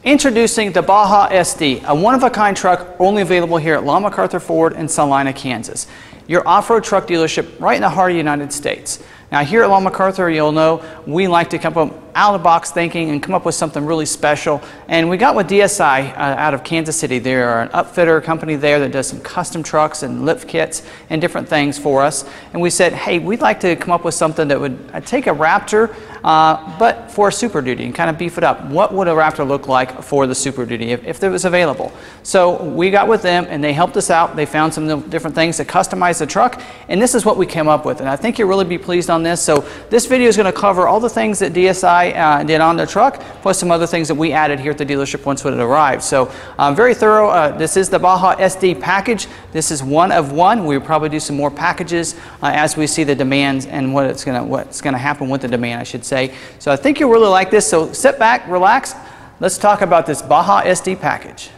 Introducing the Baja SD, a one-of-a-kind truck only available here at Lund McArthur Ford in Salina, Kansas. Your off-road truck dealership right in the heart of the United States. Now here at Lund McArthur, you'll know we like to come up out of the box thinking and come up with something really special. And we got with DSI out of Kansas City. They are an upfitter company there that does some custom trucks and lift kits and different things for us. And we said, hey, we'd like to come up with something that would take a Raptor, but for a Super Duty and kind of beef it up. What would a Raptor look like for the Super Duty if it was available? So we got with them and they helped us out. They found some different things to customize the truck, and this is what we came up with. And I think you'll really be pleased on this. So this video is going to cover all the things that DSI did on their truck, plus some other things that we added here at the dealership once it arrived. So very thorough. This is the Baja SD package. This is one of one. We'll probably do some more packages as we see the demands and what's going to happen with the demand, I should say. So I think you'll really like this. So sit back, relax. Let's talk about this Baja SD package.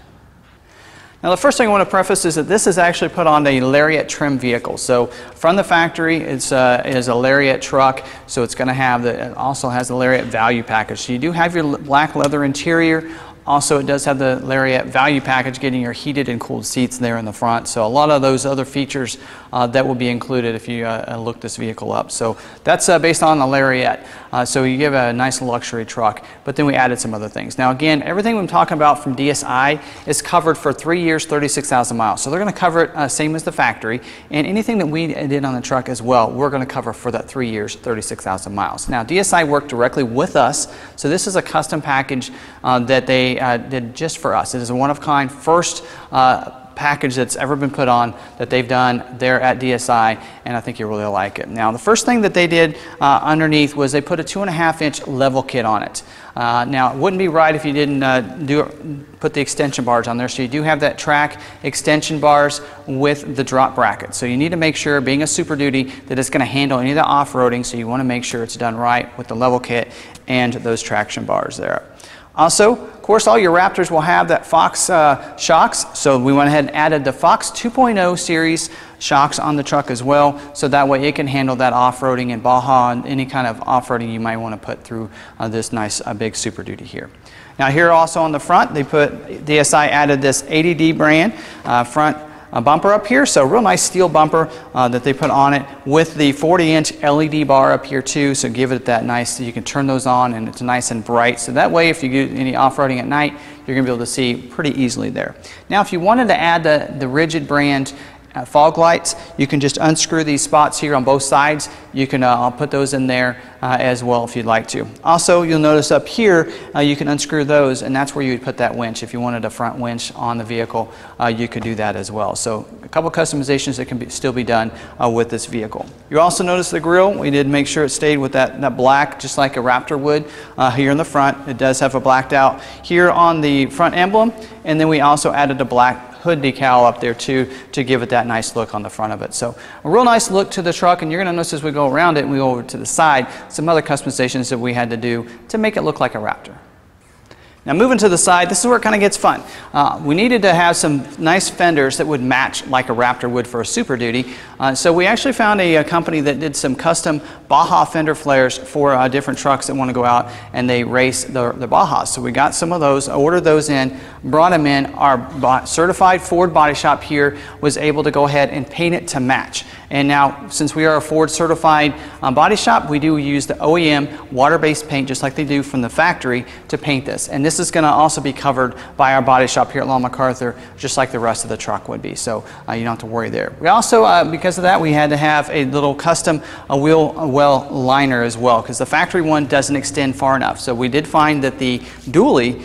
Now the first thing I want to preface is that this is actually put on a Lariat trim vehicle. So from the factory, it's is a Lariat truck, so it's going to have it also has the Lariat value package. So you do have your black leather interior. Also, it does have the Lariat value package, getting your heated and cooled seats there in the front. So a lot of those other features that will be included if you look this vehicle up. So that's based on the Lariat. So you give a nice luxury truck, but then we added some other things. Now again, everything I'm talking about from DSI is covered for 3 years, 36,000 miles. So they're going to cover it same as the factory, and anything that we did on the truck as well, we're going to cover for that 3 years, 36,000 miles. Now DSI worked directly with us, so this is a custom package that they did just for us. It is a one-of-kind first package that's ever been put on that they've done there at DSI, and I think you'll really like it. Now the first thing that they did underneath was they put a 2.5-inch level kit on it. Now it wouldn't be right if you didn't put the extension bars on there, so you do have that Trac extension bars with the drop bracket. So you need to make sure, being a Super Duty, that it's going to handle any of the off-roading, so you want to make sure it's done right with the level kit and those traction bars there. Also, of course, all your Raptors will have that Fox shocks, so we went ahead and added the Fox 2.0 series shocks on the truck as well, so that way it can handle that off-roading in Baja and any kind of off-roading you might want to put through this nice big Super Duty here. Now here also on the front, DSI added this A.D.D brand front bumper up here, so real nice steel bumper that they put on it with the 40-inch LED bar up here too, so give it that nice, you can turn those on and it's nice and bright, so that way if you do any off-roading at night, you're going to be able to see pretty easily there. Now if you wanted to add the Rigid brand fog lights, you can just unscrew these spots here on both sides. You can I'll put those in there as well if you'd like to. Also, you'll notice up here you can unscrew those, and that's where you would put that winch. If you wanted a front winch on the vehicle, you could do that as well. So a couple customizations that can still be done with this vehicle. You also notice the grille. We did make sure it stayed with that black, just like a Raptor would here in the front. It does have a blacked out here on the front emblem, and then we also added a black hood decal up there too to give it that nice look on the front of it. So a real nice look to the truck, and you're going to notice as we go around it and we go over to the side some other customizations that we had to do to make it look like a Raptor. Now moving to the side, this is where it kind of gets fun. We needed to have some nice fenders that would match like a Raptor would for a Super Duty. So we actually found a company that did some custom Baja fender flares for different trucks that want to go out and they race the Bajas. So we got some of those, ordered those in, brought them in. Our certified Ford body shop here was able to go ahead and paint it to match. And now, since we are a Ford certified body shop, we do use the OEM water-based paint just like they do from the factory to paint this. And this is going to also be covered by our body shop here at Lund McArthur, just like the rest of the truck would be. So you don't have to worry there. We also, because of that, we had to have a little custom wheel well liner as well, because the factory one doesn't extend far enough. So we did find that the dually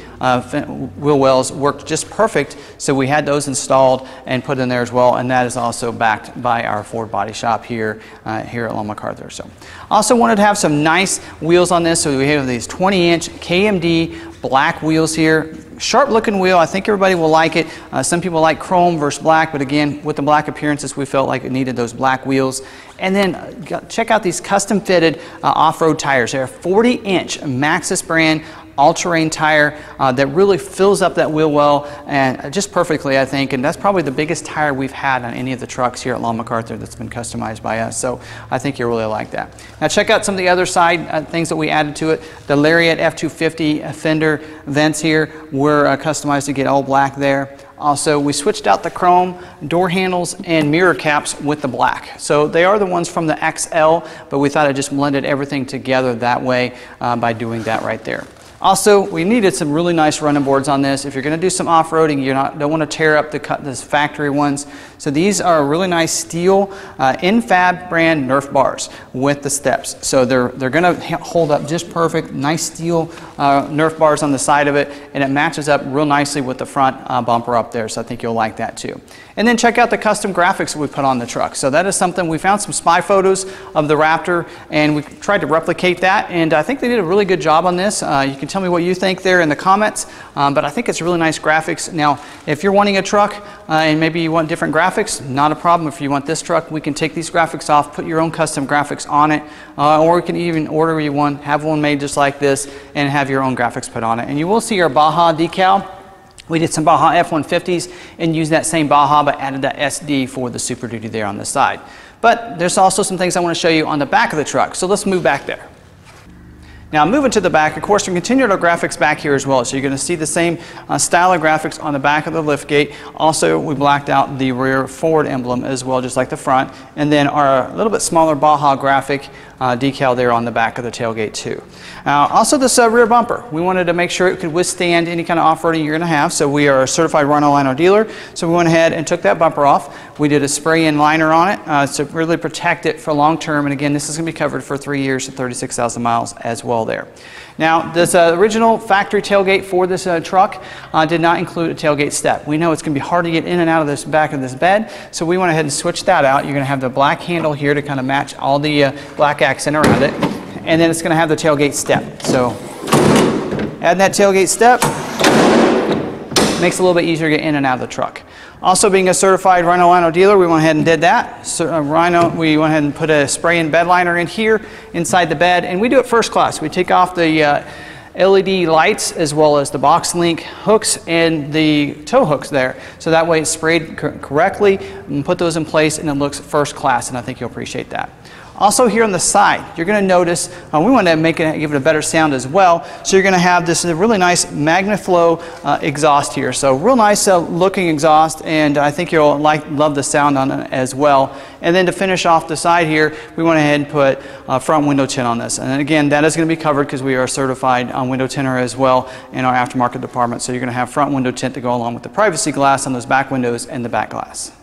wheel wells worked just perfect, so we had those installed and put in there as well, and that is also backed by our Ford body shop here at Lund McArthur. So also wanted to have some nice wheels on this, so we have these 20-inch KMD black wheels here. Sharp looking wheel. I think everybody will like it. Some people like chrome versus black, but again, with the black appearances, we felt like it needed those black wheels. And then check out these custom fitted off-road tires. They're 40-inch Maxxis brand all-terrain tire that really fills up that wheel well and just perfectly, I think, and that's probably the biggest tire we've had on any of the trucks here at Lund McArthur that's been customized by us, so I think you'll really like that. Now check out some of the other side things that we added to it. The Lariat F250 fender vents here were customized to get all black there. Also, we switched out the chrome door handles and mirror caps with the black. So they are the ones from the XL, but we thought it just blended everything together that way by doing that right there. Also, we needed some really nice running boards on this. If you're going to do some off-roading, you don't want to tear up the factory ones. So these are really nice steel Infab brand Nerf bars with the steps. So they're going to hold up just perfect. Nice steel Nerf bars on the side of it, and it matches up real nicely with the front bumper up there. So I think you'll like that too. And then check out the custom graphics we put on the truck. So that is something, we found some spy photos of the Raptor and we tried to replicate that, and I think they did a really good job on this. You can tell me what you think there in the comments, but I think it's really nice graphics. Now, if you're wanting a truck and maybe you want different graphics, not a problem. If you want this truck, we can take these graphics off, put your own custom graphics on it, or we can even order you one, have one made just like this, and have your own graphics put on it. And you will see our Baja decal. We did some Baja F-150s and used that same Baja, but added that SD for the Super Duty there on the side. But there's also some things I want to show you on the back of the truck, so let's move back there. Now moving to the back, of course, we continued our graphics back here as well, so you're going to see the same style of graphics on the back of the liftgate. Also, we blacked out the rear forward emblem as well, just like the front, and then our little bit smaller Baja graphic decal there on the back of the tailgate too. Also this rear bumper, we wanted to make sure it could withstand any kind of off-roading you're going to have, so we are a certified Rhino dealer, so we went ahead and took that bumper off. We did a spray-in liner on it to really protect it for long term, and again, this is going to be covered for 3 years and 36,000 miles as well there. Now, this original factory tailgate for this truck did not include a tailgate step. We know it's going to be hard to get in and out of this back of this bed, so we went ahead and switched that out. You're going to have the black handle here to kind of match all the black accent around it, and then it's going to have the tailgate step. So, adding that tailgate step makes it a little bit easier to get in and out of the truck. Also, being a certified Rhino dealer, we went ahead and did that. So, we went ahead and put a spray-in bed liner in here inside the bed, and we do it first class. We take off the LED lights as well as the box link hooks and the tow hooks there, so that way it's sprayed correctly, and put those in place and it looks first class, and I think you'll appreciate that. Also here on the side, you're going to notice, we want to give it a better sound as well, so you're going to have this really nice Magna flow exhaust here. So real nice looking exhaust, and I think you'll love the sound on it as well. And then to finish off the side here, we went ahead and put front window tint on this. And again, that is going to be covered because we are certified window tinter as well in our aftermarket department. So you're going to have front window tint to go along with the privacy glass on those back windows and the back glass.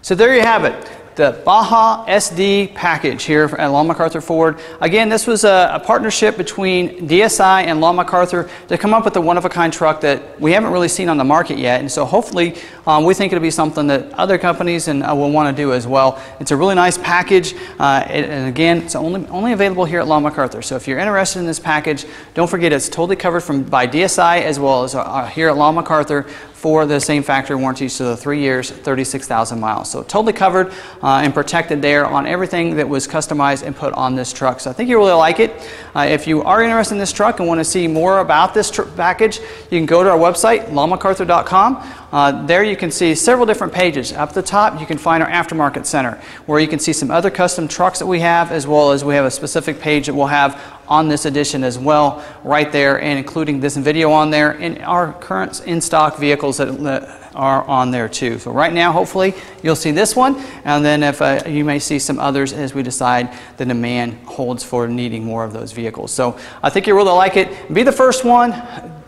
So there you have it. The Baja Sd Package here at Lund McArthur Ford. Again, this was a partnership between DSI and Lund McArthur to come up with a one-of-a-kind truck that we haven't really seen on the market yet. And so hopefully we think it'll be something that other companies will want to do as well. It's a really nice package, and again, it's only available here at Lund McArthur. So if you're interested in this package, don't forget it's totally covered by DSI as well as here at Lund McArthur for the same factory warranty, so the 3 years, 36,000 miles. So totally covered and protected there on everything that was customized and put on this truck. So I think you really like it. If you are interested in this truck and want to see more about this package, you can go to our website, lundmcarthur.com. There you can see several different pages. Up at the top, you can find our aftermarket center, where you can see some other custom trucks that we have, as well as we have a specific page that we'll have on this edition as well, right there, and including this video on there, and our current in-stock vehicles that are on there too. So right now, hopefully, you'll see this one, and then if you may see some others as we decide the demand holds for needing more of those vehicles. So I think you'll really like it. Be the first one.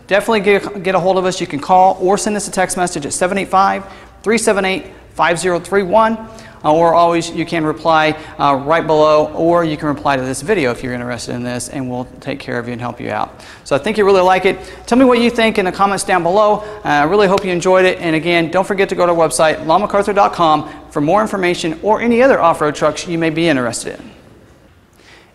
Definitely get a hold of us. You can call or send us a text message at 785-378-5031. Or always you can reply right below, or you can reply to this video if you're interested in this, and we'll take care of you and help you out. So I think you really like it. Tell me what you think in the comments down below. I really hope you enjoyed it. And again, don't forget to go to our website, lundmcarthur.com, for more information or any other off-road trucks you may be interested in.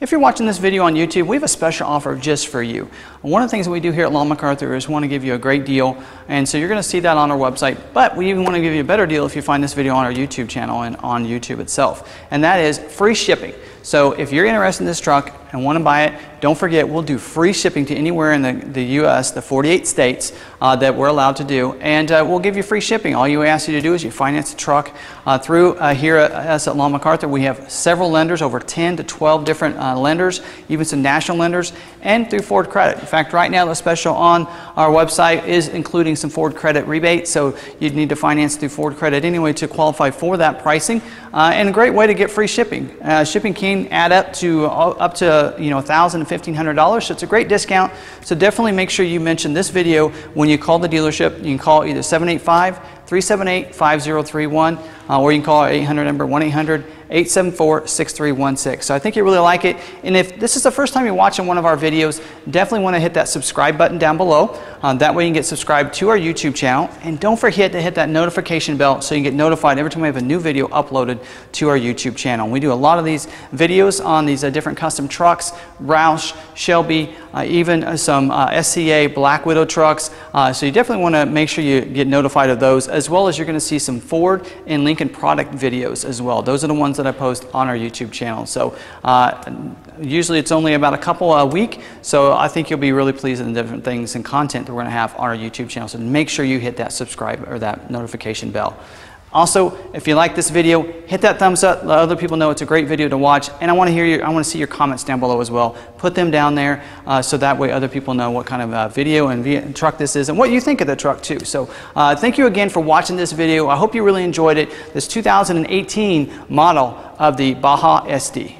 If you're watching this video on YouTube, we have a special offer just for you. One of the things that we do here at Lund McArthur is want to give you a great deal, and so you're going to see that on our website, but we even want to give you a better deal if you find this video on our YouTube channel and on YouTube itself, and that is free shipping. So if you're interested in this truck and want to buy it, don't forget we'll do free shipping to anywhere in the U.S., the 48 states that we're allowed to do, and we'll give you free shipping. All you ask you to do is you finance the truck through here at us at Lund McArthur. We have several lenders, over 10 to 12 different lenders, even some national lenders, and through Ford Credit. In fact, right now the special on our website is including some Ford Credit rebates, so you'd need to finance through Ford Credit anyway to qualify for that pricing, and a great way to get free shipping. Shipping can add up to $1,000 and $1,500, so it's a great discount. So definitely make sure you mention this video when you call the dealership. You can call either 785-378-5031 or you can call our 800 number 1-800-874-6316. So I think you really like it, and if this is the first time you're watching one of our videos, definitely want to hit that subscribe button down below. That way you can get subscribed to our YouTube channel, and don't forget to hit that notification bell so you can get notified every time we have a new video uploaded to our YouTube channel. We do a lot of these videos on these different custom trucks, Roush, Shelby, even some SCA Black Widow trucks, so you definitely want to make sure you get notified of those, as well as you're going to see some Ford and Lincoln product videos as well. Those are the ones that I post on our YouTube channel. So usually it's only about a couple a week, so I think you'll be really pleased with the different things and content that we're going to have on our YouTube channel. So make sure you hit that subscribe or that notification bell. Also, if you like this video, hit that thumbs up. Let other people know it's a great video to watch, and I want to see your comments down below as well. Put them down there so that way other people know what kind of video and truck this is and what you think of the truck too. So thank you again for watching this video. I hope you really enjoyed it. This 2018 model of the Baja Sd.